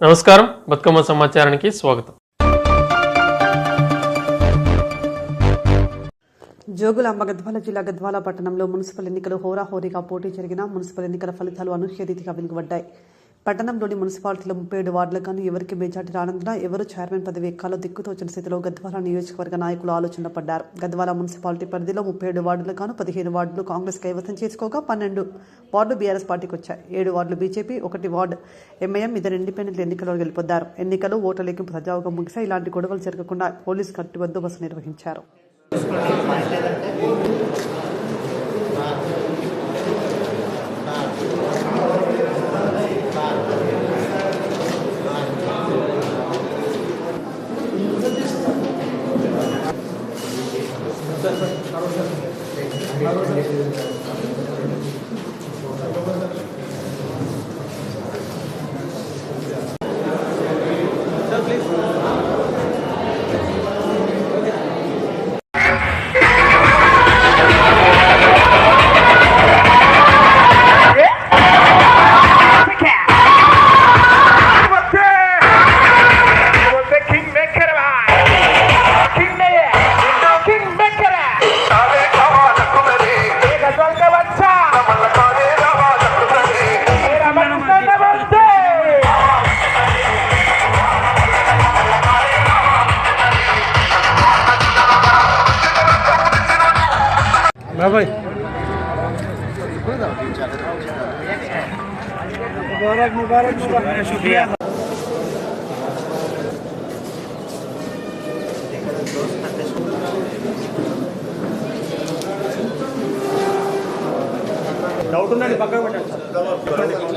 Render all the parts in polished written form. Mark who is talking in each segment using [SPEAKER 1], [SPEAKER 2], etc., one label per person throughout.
[SPEAKER 1] నమస్కారం, బతుకమ్మ సమాచారానికి స్వాగతం.
[SPEAKER 2] జోగులాంబ గద్వాల జిల్లా గద్వాల పట్టణంలో మున్సిపల్ ఎన్నికలు హోరాహోరీగా పోటీ జరిగిన మున్సిపల్ ఎన్నికల ఫలితాలు అనూహ్య రీతిగా వెలువడ్డాయి. పట్టణంలోని మున్సిపాలిటీలో 37 వార్డులకు గాను ఎవరికి మెజార్టీ రానందున ఎవరు చైర్మన్ పదవి ఎక్కాలో దిక్కుతోచిన స్థితిలో గద్వాల నియోజకవర్గ నాయకులు ఆలోచన పడ్డారు. గద్వాల మున్సిపాలిటీ పరిధిలో 37 వార్డులకు గాను 15 వార్డులు కాంగ్రెస్ కైవసం చేసుకోగా 12 వార్డులు బీఆర్ఎస్ పార్టీకి వచ్చాయి. 7 వార్డులు బీజేపీ, 1 వార్డు ఎంఐఎం, 2 ఇండిపెండెంట్ ఎన్నికల్లో గెలుపొందారు. ఎన్నికలు ఓట్ల లెక్కింపు సజావుగా ముగిశాయి. ఇలాంటి గొడవలు జరగకుండా పోలీసు గట్టి బందోబస్తు నిర్వహించారు.
[SPEAKER 3] भाई मुबारक मुबारक मुबारक शुक्रिया। डाउट ఉండండి పక్కన పెట్టండి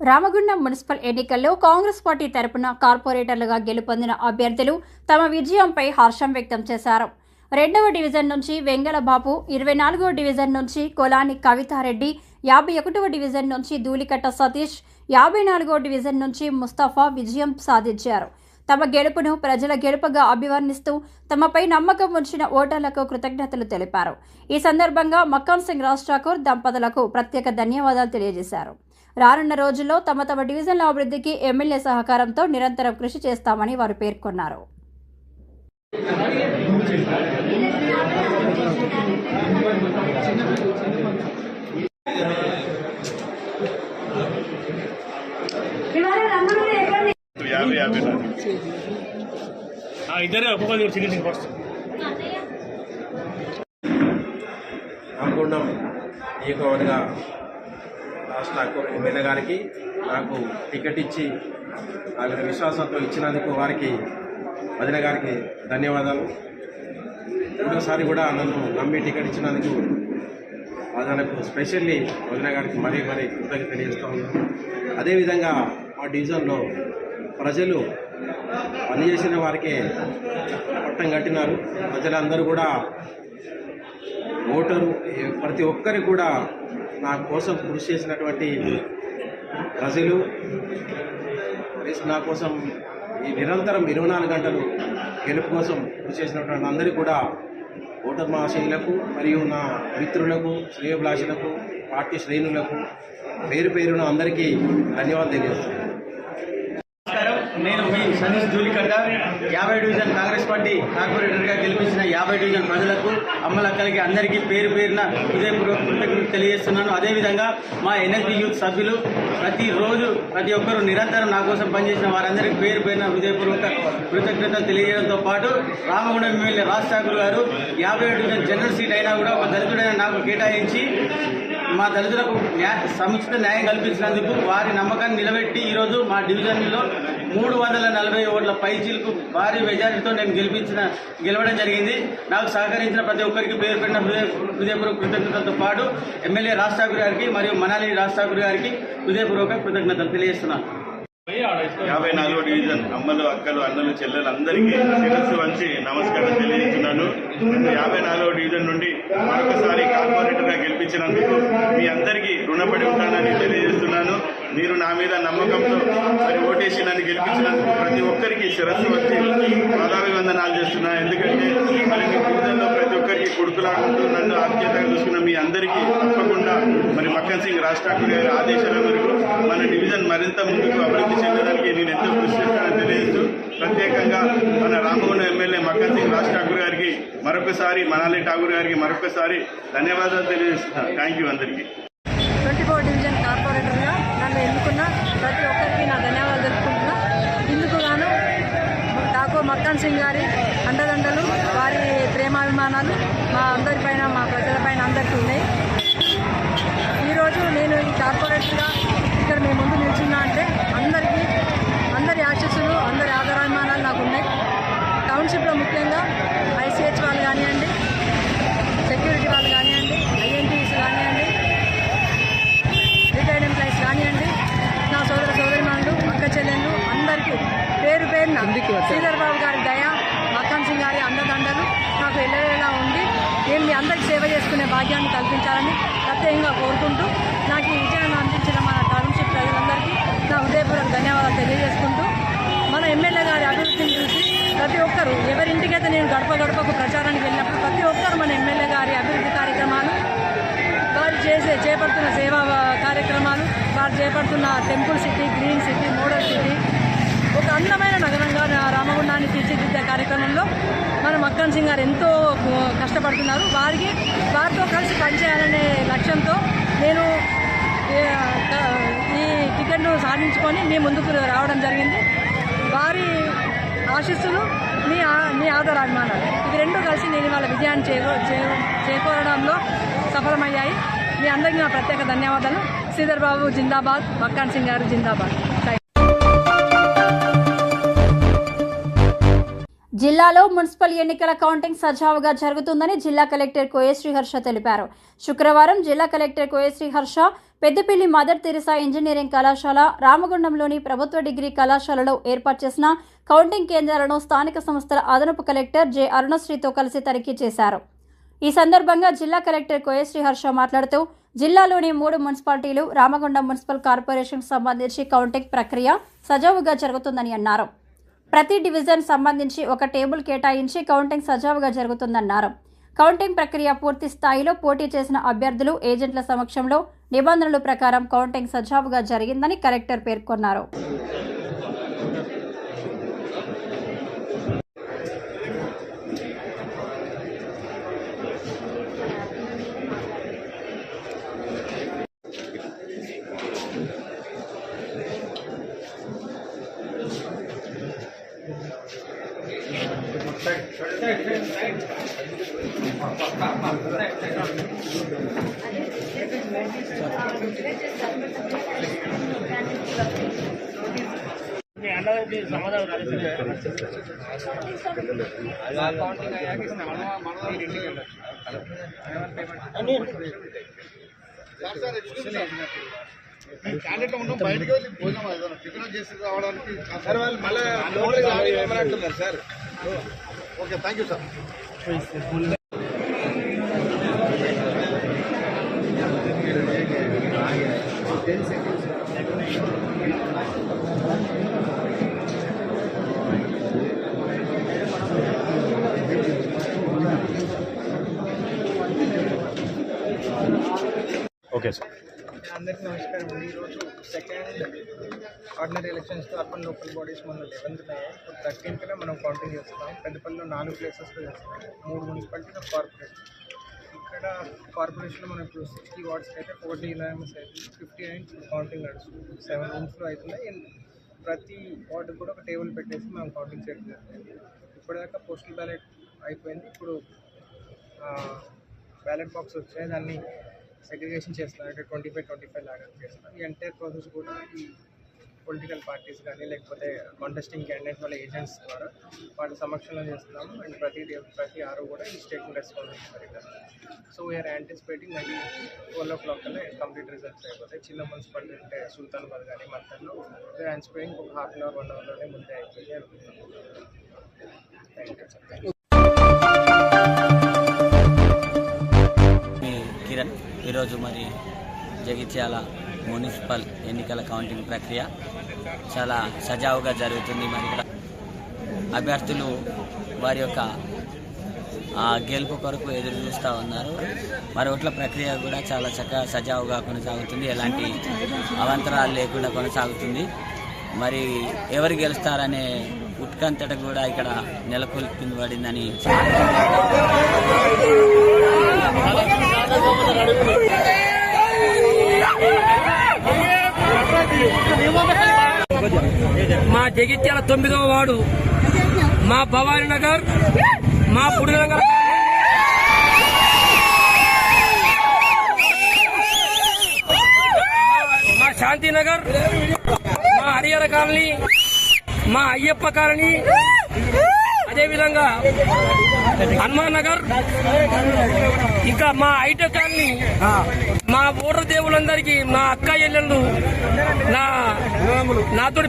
[SPEAKER 4] రామగుండం మున్సిపల్ ఎన్నికల్లో కాంగ్రెస్ పార్టీ తరపున కార్పొరేటర్లుగా గెలుపొందిన అభ్యర్థులు తమ విజయంపై హర్షం వ్యక్తం చేశారు. 2వ డివిజన్ నుంచి వెంగళబాబు, 24వ డివిజన్ నుంచి కొలాని కవితారెడ్డి, 51వ డివిజన్ నుంచి ధూళికట్ట సతీష్, 54వ డివిజన్ నుంచి ముస్తఫా విజయం సాధించారు. తమ గెలుపును ప్రజల గెలుపుగా అభివర్ణిస్తూ తమపై నమ్మకం ఉంచిన ఓటర్లకు కృతజ్ఞతలు తెలిపారు. ఈ సందర్భంగా మక్కాన్ సింగ్ రాజ్ ఠాకూర్ దంపతులకు ప్రత్యేక ధన్యవాదాలు తెలియజేశారు. రానున్న రోజుల్లో తమ డివిజన్ల అభివృద్ధికి ఎమ్మెల్యే సహకారంతో నిరంతరం కృషి చేస్తామని వారు పేర్కొన్నారు.
[SPEAKER 3] ఇద్దరే ఒక్కొక్కరు చికెన్ ఫస్ట్
[SPEAKER 5] రామగుండం నియోజకవర్గ రాష్ట్ర ఎమ్మెల్యే గారికి నాకు టికెట్ ఇచ్చి ఆయన విశ్వాసంతో ఇచ్చినందుకు వారికి వదిన గారికి ధన్యవాదాలు. రెండోసారి కూడా నన్ను నమ్మి టికెట్ ఇచ్చినందుకు వదనకు స్పెషల్లీ వదిన గారికి మరీ కృతజ్ఞత తెలియజేస్తూ ఉన్నాను. అదేవిధంగా మా డివిజన్లో ప్రజలు పనిచేసిన వారికే పట్టం కట్టినారు. ప్రజలందరూ కూడా ఓటరు ప్రతి ఒక్కరికి కూడా నా కోసం కృషి చేసినటువంటి ప్రజలు నా కోసం ఈ నిరంతరం 24 గంటలు గెలుపు కోసం కృషి చేసినటువంటి అందరికీ కూడా ఓటర్ మహాశయులకు మరియు నా మిత్రులకు శ్రేయోభిలాషులకు పార్టీ శ్రేణులకు పేరు పేరున అందరికీ ధన్యవాదాలు తెలియజేస్తున్నాను.
[SPEAKER 6] నేను మీ సతీష్ ధూళికట్ట 50 డివిజన్ కాంగ్రెస్ పార్టీ కార్పొరేటర్గా గెలిపించిన 50 డివిజన్ ప్రజలకు అమ్మలక్కలకి అందరికీ పేరు పేరున హృదయపూర్వక కృతజ్ఞతలు తెలియజేస్తున్నాను. అదేవిధంగా మా ఎన్ఎస్పీ యూత్ సభ్యులు ప్రతిరోజు ప్రతి ఒక్కరూ నిరంతరం నా కోసం పనిచేసిన వారందరికీ పేరు పేరున హృదయపూర్వక కృతజ్ఞతలు తెలియజేయడంతో పాటు రామగుండం ఎమ్మెల్యే రాజ్ ఠాకూర్ గారు 57 డివిజన్ జనరల్ సీట్ అయినా కూడా ఒక దళితుడైన నాకు కేటాయించి మా దళితులకు సముచిత న్యాయం కల్పించినందుకు వారి నమ్మకాన్ని నిలబెట్టి ఈరోజు మా డివిజన్లో 340 ఓట్ల పైచీలకు భారీ మెజారిటీతో నేను గెలవడం జరిగింది. నాకు సహకరించిన ప్రతి ఒక్కరికి పేరు పెట్టిన హృదయపూర్వక కృతజ్ఞతలతో పాటు ఎమ్మెల్యే రాజ్ ఠాకూర్ గారికి మరియు మనాలి రాజ్ ఠాకూర్ గారికి హృదయపూర్వక కృతజ్ఞతలు తెలియజేస్తున్నాను.
[SPEAKER 7] 54వ డివిజన్ అమ్మలు అక్కలు అన్నలు చెల్లెలు అందరికీ శిరస్సు వంచి నమస్కారం తెలియజేస్తున్నాను. 54వ డివిజన్ నుండి మరొకసారి కార్పొరేటర్గా గెలిపించినందుకు మీ అందరికీ రుణపడి ఉంటానని తెలియజేస్తున్నాను. మీరు నా మీద నమ్మకంతో మరి ఓటేసి నన్ను గెలిపించినందుకు ప్రతి ఒక్కరికి శిరస్సు వచ్చి పాదాభివందనాలు చేస్తున్నాను. ఎందుకంటే మరి మీ డివిజన్లో ప్రతి ఒక్కరికి కొడుకులాడుకుంటూ నన్ను ఆప్యాయతగా చూసుకున్న మీ అందరికీ తప్పకుండా మరి మక్కన్ సింగ్ రాజ్ ఠాకూర్ గారి ఆదేశాల మేరకు మన డివిజన్ మరింత ముందుకు అభివృద్ధి చెందడానికి నేను ఎంతో కృషి చేస్తానని తెలియజేస్తూ ప్రత్యేకంగా మన రామగుండం ఎమ్మెల్యే మక్కన్ సింగ్ రాజ్ ఠాకూర్ గారికి మరొకసారి మనాలి ఠాకూర్ గారికి మరొకసారి ధన్యవాదాలు తెలియజేస్తున్నాను. థ్యాంక్ యూ అందరికీ.
[SPEAKER 8] 24 డివిజన్ కార్పొరేటర్గా నన్ను ఎన్నుకున్న ప్రతి ఒక్కరికి నా ధన్యవాదాలు తెలుపుకుంటున్నా. ఇందుకు గాను ఠాకూర్ మక్కన్ సింగ్ గారి అండదండలు వారి ప్రేమాభిమానాలు మా అందరిపైన మా ప్రజలపైన అందరికీ ఉన్నాయి. ఈరోజు నేను ఈ కార్పొరేటర్గా ఇక్కడ మేము ముందు నిల్చున్నా అంటే అందరి ఆశీస్సులు అందరి ఆదరాభిమానాలు నాకు ఉన్నాయి. టౌన్షిప్లో ముఖ్యంగా ఐసీహెచ్ వాళ్ళు కానివ్వండి, సెక్యూరిటీ వాళ్ళు కానివ్వండి, ఐఎన్టీస్ కానివ్వండి, రిటైర్డ్ ఎంప్లాయీస్ కానివ్వండి, నా సోదరిమణులు అక్క చెల్లెళ్ళు అందరికీ పేరు పేరున శ్రీధర్ బాబు గారి దయ, మక్కన్ సింగ్ గారి అండదండలు నాకు ఎల్లవేళలా ఉండి నేను మీ అందరికీ సేవ చేసుకునే భాగ్యాన్ని కల్పించాలని ప్రత్యేకంగా కోరుకుంటూ నాకు ఈ విజయాన్ని అందించిన మన టౌన్షిప్ ప్రజలందరికీ నా హృదయపూర్వక ధన్యవాదాలు తెలియజేసుకుంటూ మన ఎమ్మెల్యే గారి అభివృద్ధిని చూసి ప్రతి ఒక్కరూ ఎవరింటికైతే నేను గడపకు ప్రచారానికి వెళ్ళినప్పుడు ప్రతి ఒక్కరు మన ఎమ్మెల్యే గారి అభివృద్ధి కార్యక్రమాలు, వారు చేపడుతున్న సేవా కార్యక్రమాలు, వారు చేపడుతున్న temple city, green city, model city, ఒక అందమైన నగరంగా రామగుండాన్ని తీర్చిదిద్దే కార్యక్రమంలో మన మక్కన్ సింగ్ గారు ఎంతో కష్టపడుతున్నారు. వారితో కలిసి పనిచేయాలనే లక్ష్యంతో నేను ఈ టికెట్ను సాధించుకొని మీ ముందుకు రావడం జరిగింది. వారి ఆశీస్సులు, మీ ఆదరాభిమానాలు ఇది రెండు కలిసి నేను వాళ్ళ విజయాన్ని చేకూరడంలో సఫలమయ్యాయి. మీ అందరికీ నా ప్రత్యేక ధన్యవాదాలు. శ్రీధర్ బాబు జిందాబాద్, మక్కన్ సింగ్ గారు జిందాబాద్.
[SPEAKER 4] జిల్లాలో మున్సిపల్ ఎన్నికల కౌంటింగ్ సజావుగా జరుగుతుందని జిల్లా కలెక్టర్ కోయశ్రీ హర్ష తెలిపారు. శుక్రవారం జిల్లా collector Koyashri Harsha Peddapalli Mother Teresa engineering కళాశాల, రామగుండంలోని ప్రభుత్వ డిగ్రీ కళాశాలలో ఏర్పాటు చేసిన కౌంటింగ్ కేంద్రాలను స్థానిక సంస్థల అదనపు కలెక్టర్ జె అరుణశ్రీతో కలిసి తనిఖీ చేశారు. ఈ సందర్భంగా జిల్లా కలెక్టర్ కోయశ్రీ హర్ష మాట్లాడుతూ జిల్లాలోని 3 మున్సిపాలిటీలు, రామగుండం మున్సిపల్ కార్పొరేషన్కు సంబంధించి కౌంటింగ్ ప్రక్రియ సజావుగా జరుగుతుందని అన్నారు. ప్రతి డివిజన్ సంబంధించి ఒక టేబుల్ కేటాయించి కౌంటింగ్ సజావుగా జరుగుతుందన్నారు. కౌంటింగ్ ప్రక్రియ పూర్తి స్థాయిలో పోటీ చేసిన అభ్యర్థులు ఏజెంట్ల సమక్షంలో నిబంధనల ప్రకారం కౌంటింగ్ సజావుగా జరిగిందని కలెక్టర్ పేర్కొన్నారు.
[SPEAKER 3] మీ అన్నదానికి సమాధానం రాలేదు.
[SPEAKER 7] క్యాండిడేట్ ఉన్నాం బయటకు వెళ్ళి భోజనం ఏదైనా టిఫిన్ చేసి రావడానికి సార్ వాళ్ళు మళ్ళీ sir. Okay, thank you sir. Okay sir.
[SPEAKER 9] అందరికీ నమస్కారం అండి. ఈరోజు second ordinary elections urban local bodies మన 11th అయ్యాయి. ఇప్పుడు 13th మనం కౌంటింగ్ చేస్తాం. పెద్దపల్లిలో 4 ప్లేసెస్లో చేస్తాం, 3 మున్సిపాలిటీలో కార్పొరేట్. ఇక్కడ కార్పొరేషన్లో మనం ఇప్పుడు 60 వార్డ్స్కి అయితే 40 యూనానిమస్ అవుతుంది, 59 కౌంటింగ్ నడుస్తుంది. 7 రూమ్స్లో అవుతున్నాయి. ప్రతి వార్డు కూడా ఒక టేబుల్ పెట్టేసి మనం కౌంటింగ్ చేయడం జరుగుతుంది. ఇప్పటిదాకా పోస్టల్ బ్యాలెట్ అయిపోయింది. ఇప్పుడు బ్యాలెట్ బాక్స్ వచ్చాయి, దాన్ని సెగ్రిగేషన్ చేస్తున్నారు. అంటే 25 లాగా చేస్తున్నారు. ఈ ఎంటైర్ ప్రాసెస్ కూడా ఈ పొలిటికల్ పార్టీస్ కానీ లేకపోతే కాంటెస్టింగ్ క్యాండిడేట్ వాళ్ళ ఏజెంట్స్ ద్వారా వాళ్ళ సమక్షంలో చేస్తున్నాము. అండ్ ప్రతి ఆరు కూడా ఈ స్టేట్మెంట్ రెస్పాన్స్ ఇస్తారు. సో వీఆర్ యాంటిసిపేటింగ్ అది 12 o'clock కల్లా కంప్లీట్ రిజల్ట్స్ అయిపోతాయి. చిన్న మున్సిపాలిటీ అంటే సుల్తానాబాద్ కానీ మంతల్లో వీఆర్ యాంటిసిపేటింగ్ ఒక హాఫ్ అన్ అవర్ 1 hourలోనే ముందే అయిపోయి అనుకుంటున్నాం. Thank you.
[SPEAKER 10] కిరణ్, ఈరోజు మరి జగిత్యాల మున్సిపల్ ఎన్నికల కౌంటింగ్ ప్రక్రియ చాలా సజావుగా జరుగుతుంది. మరి ఇక్కడ అభ్యర్థులు వారి యొక్క గెలుపు కొరకు ఎదురు చూస్తూ ఉన్నారు. మరి ఓట్ల ప్రక్రియ కూడా చాలా చక్కగా సజావుగా కొనసాగుతుంది, ఎలాంటి అవాంతరాలు లేకుండా కొనసాగుతుంది. మరి ఎవరు గెలుస్తారనే ఉత్కంఠట కూడా ఇక్కడ నెలకొల్పబడిందని
[SPEAKER 11] మా జగిత్యాల 9వ వార్డు, మా భవానీ నగర్, మా పుడినగర్, మా శాంతినగర్, మా హరిహర కాలనీ, మా అయ్యప్ప కాలనీ, అదేవిధంగా హనుమాన్ నగర్, ఇంకా మా ఐటెక్ కాలనీ, మా ఓటర్ దేవులందరికీ, మా అక్క చెల్లెళ్ళు, నాతో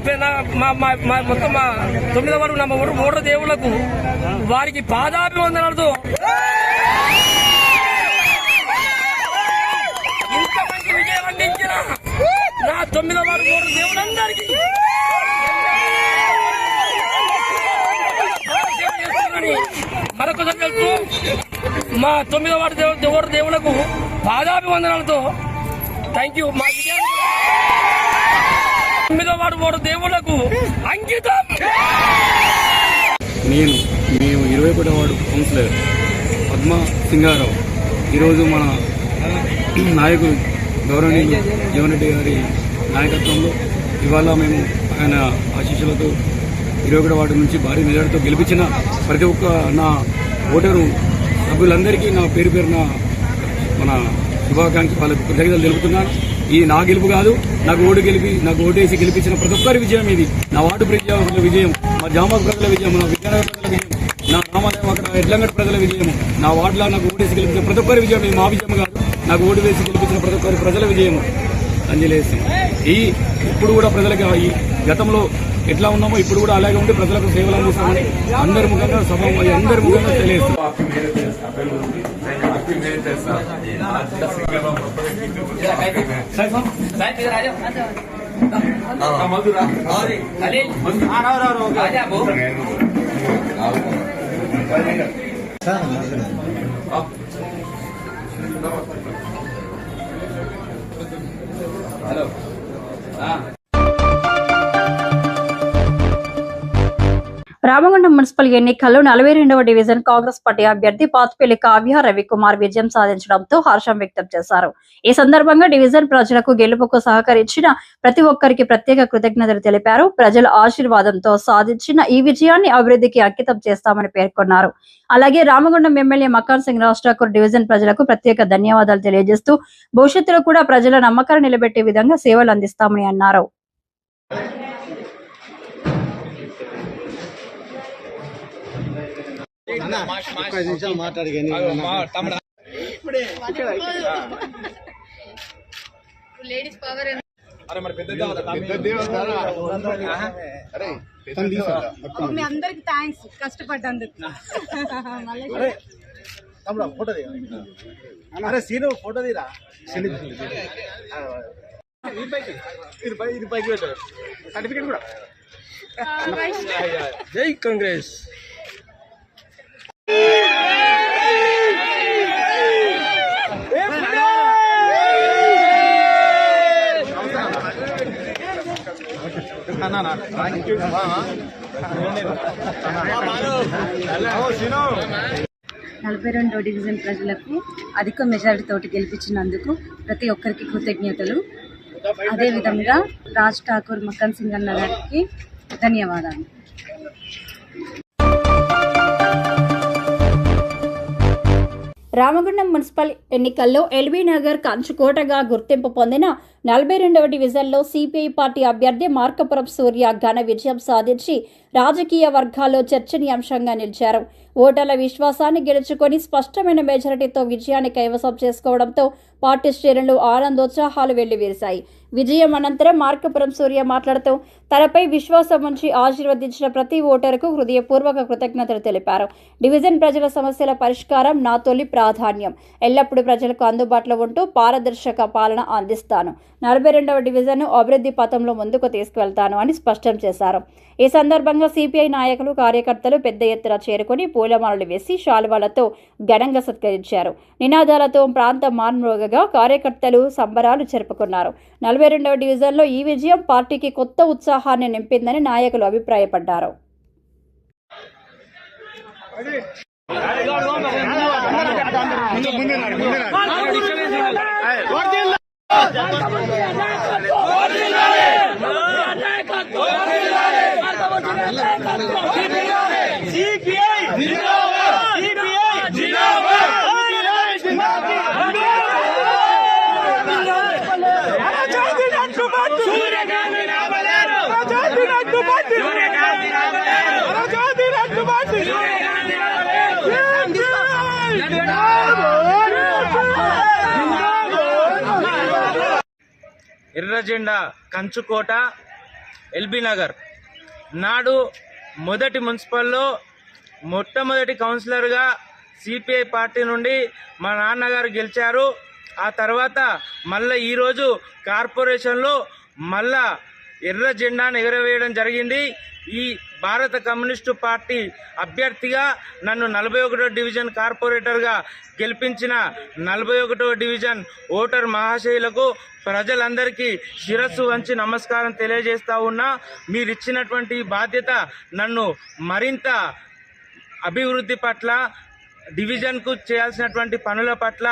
[SPEAKER 11] మొత్తం మా 9వ వార్డు నా ఓటర్ దేవులకు వారికి పాదాభివందనాలతో ఇంత మంచి విజయం అందించిన నా 9వ వార్డు ఓటర్ దేవులందరికీ మరొకసారి తెలుస్తూ మా 9వ వార్డు ఓటర్ దేవులకు పాదాభివందనాలతో థ్యాంక్ యూ. మా 9వ వార్డు ఓటర్ దేవులకు అంకితం.
[SPEAKER 12] మేము 21వ వార్డు కౌన్సిలర్ పద్మా సింగారావు ఈరోజు మన నాయకులు గౌరవనీయులు జీవన్ రెడ్డి గారి నాయకత్వంలో ఇవాళ మేము ఆయన ఆశీస్సులతో 21వ వార్డు నుంచి భారీ మెజార్టీతో గెలిపించిన ప్రతి ఒక్క నా ఓటరు సభ్యులందరికీ నా పేరు పేరున మన శుభాకాంక్ష వాళ్ళకు కృతజ్ఞతలు తెలుపుతున్నాను. ఈ నా గెలుపు కాదు, నాకు ఓటేసి గెలిపించిన ప్రతి ఒక్కరి విజయం ఇది. నా వార్డు ప్రజల విజయం, మా జామాకు ప్రజల విజయం, నా విజయనగర ప్రజల విజయం, నా రామాలయం అక్కడ ఎడ్లంగట్ ప్రజల విజయం, నా వార్డులో నాకు ఓటేసి గెలిపించిన ప్రతి ఒక్కరి విజయం. ఇది మా విజయం కాదు, నాకు ఓటు వేసి గెలిపించిన ప్రతి ఒక్కరి ప్రజల విజయం. అంజలిస్తున్నాం. ఇప్పుడు కూడా ప్రజలకు ఈ గతంలో ఎట్లా ఉన్నామో ఇప్పుడు కూడా అలాగే ఉండి ప్రజలకు సేవలు అందిస్తామని అందరి ముఖంగా తెలియజేస్తున్నాం.
[SPEAKER 4] రామగుండం మున్సిపల్ ఎన్నికల్లో 42వ డివిజన్ కాంగ్రెస్ పార్టీ అభ్యర్థి పాతిపల్లి కావ్య రవికుమార్ విజయం సాధించడంతో హర్షం వ్యక్తం చేశారు. ఈ సందర్భంగా డివిజన్ ప్రజలకు గెలుపుకు సహకరించిన ప్రతి ఒక్కరికి ప్రత్యేక కృతజ్ఞతలు తెలిపారు. ప్రజల ఆశీర్వాదంతో సాధించిన ఈ విజయాన్ని అభివృద్ధికి అంకితం చేస్తామని పేర్కొన్నారు. అలాగే రామగుండం ఎమ్మెల్యే మకాన్ సింగ్ రాజ్ ఠాకూర్ డివిజన్ ప్రజలకు ప్రత్యేక ధన్యవాదాలు తెలియజేస్తూ భవిష్యత్తులో కూడా ప్రజల నమ్మకాన్ని నిలబెట్టే విధంగా సేవలు అందిస్తామని అన్నారు.
[SPEAKER 8] మీ అందరికి థ్యాంక్స్ కష్టపడ్డందుకు.
[SPEAKER 11] జై కాంగ్రెస్.
[SPEAKER 8] నలభై రెండో డివిజన్ ప్రజలకు అధిక మెజారిటీతోటి గెలిపించినందుకు ప్రతి ఒక్కరికి కృతజ్ఞతలు. అదేవిధంగా రాజ్ ఠాకూర్ మక్కన్ సింగ్ అన్న గారికి ధన్యవాదాలు.
[SPEAKER 4] రామగుండం మున్సిపల్ ఎన్నికల్లో ఎల్బీ నగర్ కంచుకోటగా గుర్తింపు పొందిన 42వ డివిజన్లో సిపిఐ పార్టీ అభ్యర్థి మార్కపురం సూర్య ఘన విజయం సాధించి రాజకీయ వర్గాల్లో చర్చనీయాంశంగా నిలిచారు. ఓటర్ల విశ్వాసాన్ని గెలుచుకొని స్పష్టమైన మెజారిటీతో విజయాన్ని కైవసం చేసుకోవడంతో పార్టీ శ్రేణులు ఆనందోత్సాహాలు వెల్లివిరిశాయి. విజయం అనంతరం మార్కపురం సూర్య మాట్లాడుతూ తనపై విశ్వాసం ఉంచి ఆశీర్వదించిన ప్రతి ఓటరుకు హృదయపూర్వక కృతజ్ఞతలు తెలిపారు. డివిజన్ ప్రజల సమస్యల పరిష్కారం నా తొలి ప్రాధాన్యం. ఎల్లప్పుడూ ప్రజలకు అందుబాటులో ఉంటూ పారదర్శక పాలన అందిస్తాను. 42వ డివిజన్ను అభివృద్ధి పథంలో ముందుకు తీసుకువెళ్తాను అని స్పష్టం చేశారు. ఈ సందర్భంగా సిపిఐ నాయకులు కార్యకర్తలు పెద్ద ఎత్తున చేరుకుని పూలమాలలు వేసి శాలువాలతో ఘనంగా సత్కరించారు. నినాదాలతో ప్రాంతం మార్మోగగా కార్యకర్తలు సంబరాలు జరుపుకున్నారు. 42వ డివిజన్లో ఈ విజయం పార్టీకి కొత్త ఉత్సాహాన్ని నింపిందని నాయకులు అభిప్రాయపడ్డారు.
[SPEAKER 6] ఎర్ర జెండా కంచుకోట ఎల్బీ నగర్ నాడు మొదటి మున్సిపల్లో మొట్టమొదటి కౌన్సిలర్గా సిపిఐ పార్టీ నుండి మా నాన్నగారు గెలిచారు. ఆ తర్వాత మళ్ళీ ఈరోజు కార్పొరేషన్లో మళ్ళా ఎర్ర జెండాను ఎగరవేయడం జరిగింది. ఈ భారత కమ్యూనిస్టు పార్టీ అభ్యర్థిగా నన్ను 41వ డివిజన్ కార్పొరేటర్గా గెలిపించిన 41వ డివిజన్ ఓటర్ మహాశయులకు ప్రజలందరికీ శిరస్సు వంచి నమస్కారం తెలియజేస్తా ఉన్నా. మీరిచ్చినటువంటి బాధ్యత నన్ను మరింత అభివృద్ధి పట్ల డివిజన్కు చేయాల్సినటువంటి పనుల పట్ల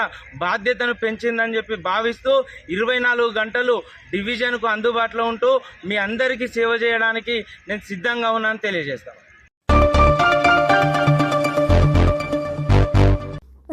[SPEAKER 6] బాధ్యతను పెంచిందని చెప్పి భావిస్తూ 24 గంటలు డివిజన్కు అందుబాటులో ఉంటూ మీ అందరికీ సేవ చేయడానికి నేను సిద్ధంగా ఉన్నానని తెలియజేస్తాను.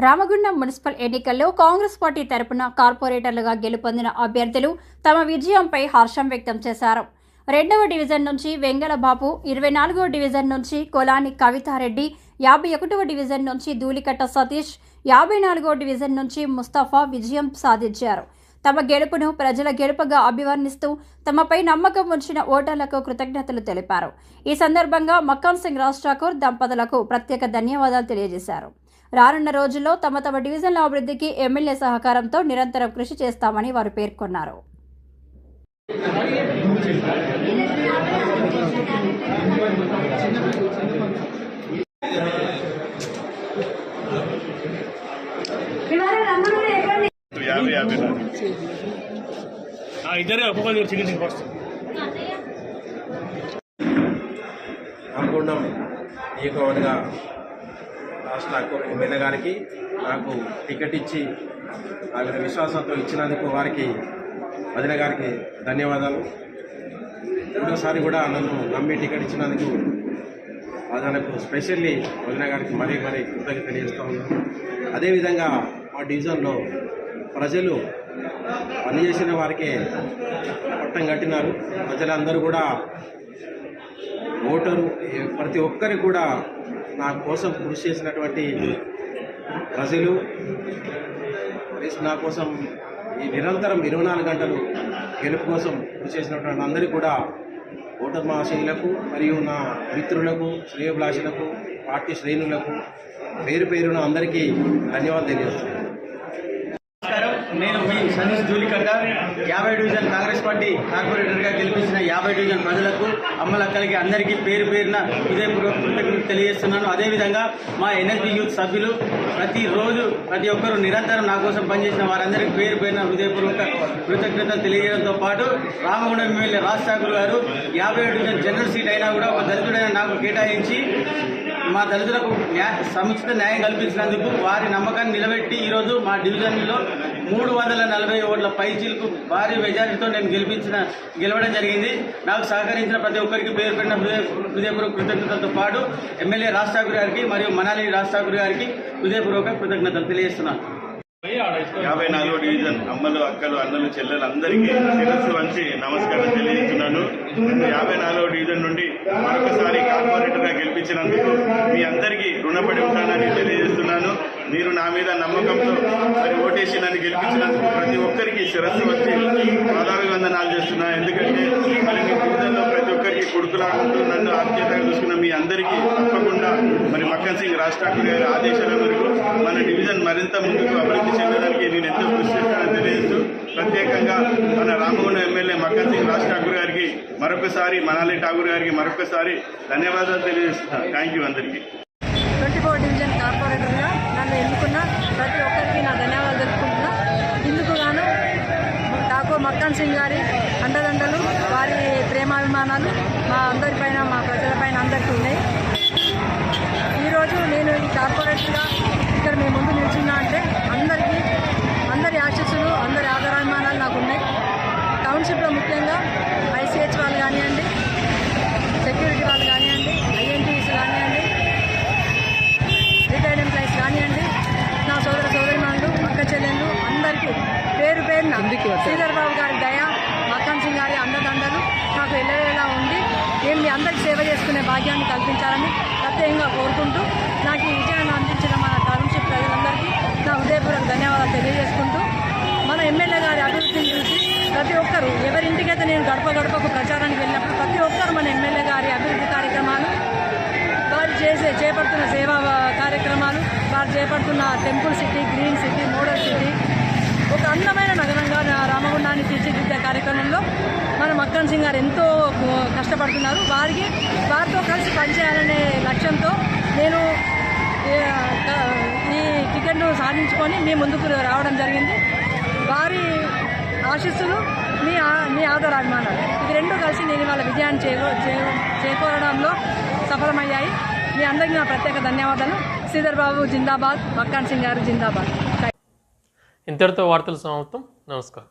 [SPEAKER 4] రామగుండం మున్సిపల్ ఎన్నికల్లో కాంగ్రెస్ పార్టీ తరపున కార్పొరేటర్లుగా గెలుపొందిన అభ్యర్థులు తమ విజయంపై హర్షం వ్యక్తం చేశారు. 2వ డివిజన్ నుంచి వెంగళబాబు, 24వ డివిజన్ నుంచి కొలాని కవితారెడ్డి, 51వ డివిజన్ నుంచి ధూళికట్ట సతీష్, 54వ డివిజన్ నుంచి ముస్తఫా విజయం సాధించారు. తమ గెలుపును ప్రజల గెలుపుగా అభివర్ణిస్తూ తమపై నమ్మకం ఉంచిన ఓటర్లకు కృతజ్ఞతలు తెలిపారు. ఈ సందర్భంగా మక్కన్ సింగ్ రాజ్ ఠాకూర్ దంపతులకు ప్రత్యేక ధన్యవాదాలు తెలియజేశారు. రానున్న రోజుల్లో తమ డివిజన్ల అభివృద్ధికి ఎమ్మెల్యే సహకారంతో నిరంతరం కృషి చేస్తామని వారు పేర్కొన్నారు.
[SPEAKER 3] ఇద్దరే ఒక్కొక్కరు చికెన్ ఫస్ట్
[SPEAKER 5] రామగుండం నియోజకవర్గ రాష్ట్ర ఎమ్మెల్యే గారికి నాకు టికెట్ ఇచ్చి ఆ విశ్వాసంతో ఇచ్చినందుకు వారికి వదిన గారికి ధన్యవాదాలు. రెండోసారి కూడా నన్ను నమ్మి టికెట్ ఇచ్చినందుకు వదనకు స్పెషల్లీ వదిన గారికి మరీ కృతజ్ఞత తెలియజేస్తూ ఉన్నాను. అదేవిధంగా మా డివిజన్లో ప్రజలు పనిచేసిన వారికే పట్టం కట్టినారు. ప్రజలందరూ కూడా ఓటరు ప్రతి ఒక్కరికి కూడా నా కోసం కృషి చేసినటువంటి ప్రజలు నా కోసం ఈ నిరంతరం 24 గంటలు గెలుపు కోసం కృషి చేసినటువంటి అందరికీ కూడా ఓటర్ మహాశయులకు మరియు నా మిత్రులకు శ్రేయోభిలాషులకు పార్టీ శ్రేణులకు పేరున అందరికీ ధన్యవాదాలు తెలియజేస్తున్నాను.
[SPEAKER 6] నమస్కారం, నేను మీ సతీష్ ధూళికట్ట 50 డివిజన్ కాంగ్రెస్ పార్టీ కార్పొరేటర్గా గెలిపించిన 50 డివిజన్ ప్రజలకు అమ్మలక్కలకి అందరికీ పేరున హృదయపూర్వక కృతజ్ఞతలు తెలియజేస్తున్నాను. అదేవిధంగా మా ఎన్ఎస్పీ యూత్ సభ్యులు ప్రతిరోజు ప్రతి ఒక్కరూ నిరంతరం నా కోసం పనిచేసిన వారందరికీ పేరున హృదయపూర్వక కృతజ్ఞతలు తెలియజేయడంతో పాటు రామగుండం ఎమ్మెల్యే రాజ్ ఠాకూర్ గారు 50 డివిజన్ జనరల్ సీట్ అయినా కూడా ఒక దళితుడైన నాకు కేటాయించి మా దళితులకు సముచిత న్యాయం కల్పించినందుకు వారి నమ్మకాన్ని నిలబెట్టి ఈరోజు మా డివిజన్లో 340 ఓట్ల పైచీలకు భారీ మెజారిటీతో నేను గెలవడం జరిగింది. నాకు సహకరించిన ప్రతి ఒక్కరికి పేరుపడిన హృదయపూర్వక కృతజ్ఞతలతో పాటు ఎమ్మెల్యే రాజ్ ఠాకూర్ గారికి మరియు మనాలి రాజ్ ఠాకూర్ గారికి హృదయపూర్వక కృతజ్ఞతలు తెలియజేస్తున్నాను.
[SPEAKER 7] 54వ డివిజన్ అమ్మలు అక్కలు అన్నలు చెల్లెలు అందరికీ శిరస్సు వంచి నమస్కారం తెలియజేస్తున్నాను. 54వ డివిజన్ నుండి మరొకసారి కార్పొరేటర్గా గెలిపించినందుకు మీ అందరికీ రుణపడి ఉంటానని తెలియజేస్తున్నాను. మీరు నా మీద నమ్మకంతో మరి ఓటేసి నన్ను గెలిపించినందుకు ప్రతి ఒక్కరికి శిరస్సు వచ్చి పాదాభివందనాలు చేస్తున్నాను. ఎందుకంటే మరి మీ డివిజన్లో ప్రతి ఒక్కరికి కొడుకులాడుకుంటూ నన్ను ఆప్యాయతగా చూసుకున్న మీ అందరికీ తప్పకుండా మరి మక్కన్ సింగ్ రాజ్ ఠాకూర్ గారి ఆదేశాల మేరకు మన డివిజన్ మరింత ముందుకు అభివృద్ధి చెందడానికి నేను ఎంతో కృషి చేస్తానని తెలియజేస్తూ ప్రత్యేకంగా మన రామగుండం ఎమ్మెల్యే మక్కన్ సింగ్ రాజ్ ఠాకూర్ గారికి మరొకసారి మనాలి ఠాకూర్ గారికి మరొకసారి ధన్యవాదాలు తెలియజేస్తున్నాను. థ్యాంక్ యూ అందరికీ.
[SPEAKER 8] 24 డివిజన్ కార్పొరేటర్గా నన్ను ఎన్నుకున్న ప్రతి ఒక్కరికి నా ధన్యవాదాలు తెలుపుకుంటున్నా. ఇందుకు గాను ఠాకూర్ మక్కన్ సింగ్ గారి అండదండలు, వారి ప్రేమాభిమానాలు మా అందరిపైన, మా ప్రజలపైన అందరికీ ఉన్నాయి. ఈరోజు నేను ఈ కార్పొరేటర్గా ఇక్కడ మేము ముందు నిల్చున్నా అంటే అందరి ఆశీస్సులు, అందరి ఆదరాభిమానాలు నాకు ఉన్నాయి. టౌన్షిప్లో ముఖ్యంగా ఐసీహెచ్ వాళ్ళు కానివ్వండి, సెక్యూరిటీ వాళ్ళు కానివ్వండి, ఐఎన్టీసీ కానివ్వండి, రిటైర్డ్ ఎంప్లాయీస్ కానివ్వండి, నా సోదరిమణులు, అక్క చెల్లెళ్ళు అందరికీ పేరున శ్రీధర్ బాబు గారి దయ, మక్కన్ సింగ్ గారి అండదండలు నాకు ఎల్లవేళలా ఉండి నేను మీ అందరికీ సేవ చేసుకునే భాగ్యాన్ని కల్పించాలని ప్రత్యేకంగా కోరుకుంటూ నాకు ఈ విజయాన్ని అందించిన మన టౌన్షిప్ ప్రజలందరికీ నా హృదయపూర్వక ధన్యవాదాలు తెలియజేసుకుంటూ మన ఎమ్మెల్యే గారి అభివృద్ధిని చూసి ప్రతి ఒక్కరూ ఎవరింటికైతే నేను గడపకు ప్రచారానికి వెళ్ళినప్పుడు ప్రతి ఒక్కరు మన ఎమ్మెల్యే గారి అభివృద్ధి కార్యక్రమాలు, వారు చేపడుతున్న సేవా కార్యక్రమాలు, వారు చేపడుతున్న temple city, green city, model city, ఒక అందమైన నగరంగా రామగుండాన్ని తీర్చిదిద్దే కార్యక్రమంలో మన మక్కన్ సింగ్ గారు ఎంతో కష్టపడుతున్నారు. వారితో కలిసి పనిచేయాలనే లక్ష్యంతో నేను ఈ టికెట్ను సాధించుకొని మీ ముందుకు రావడం జరిగింది. వారి ఆశీస్సులు, మీ ఆదరాభిమానాలు, ఇది రెండు కలిసి నేను వాళ్ళ విజయాన్ని చేకూరడంలో సఫలమయ్యాయి. మీ అందరికీ నా ప్రత్యేక ధన్యవాదాలు. శ్రీధర్ బాబు జిందాబాద్, మక్కన్ సింగ్ గారు జిందాబాద్.
[SPEAKER 1] ఇంతటితో వార్తలు సమాప్తం. నమస్కారం.